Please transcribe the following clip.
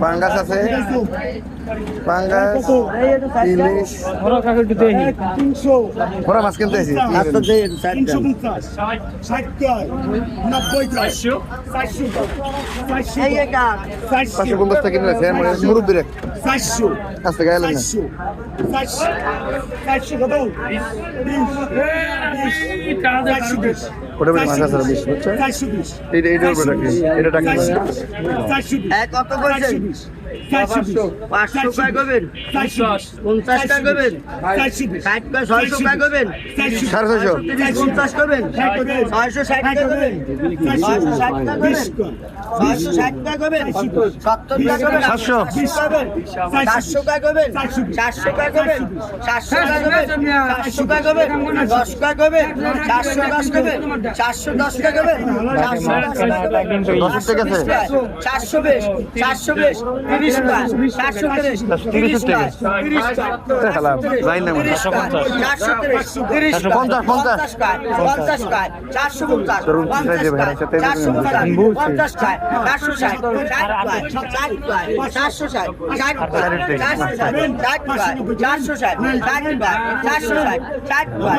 পাঙ্গাস আছে, পাঙ্গাস, ইলিশ, বড় মাছ কিনতে আছি। 550 টাকা কিনে আছে মুরব্বীর আজকে গাইলেন না। ওটা বলে মাছ আছে 20 বুঝছো? এইটা এটা টাকা কত বলছেন? 500 টাকা করবেন, 50 টাকা করবেন, 60 টাকা 600 টাকা করবেন, 650 50 করবেন, 660 টাকা করবেন, 660 টাকা করবেন, 660 টাকা করবেন, 70 টাকা করবেন, 700 করবেন, 400 টাকা করবেন, 400 টাকা করবেন, 400 টাকা করবেন, 400 টাকা করবেন, 10 টাকা করবেন, 410 করবেন, 410 টাকা করবেন, 410 টাকা করবেন, 420, 420, 30 টাকা, 430, 30 টাকা, 30 টাকা, 430, 50 টাকা, 50 টাকা, 450, 50 টাকা, 460, 460, 460, 460, 460, 460, 460, 460, 460,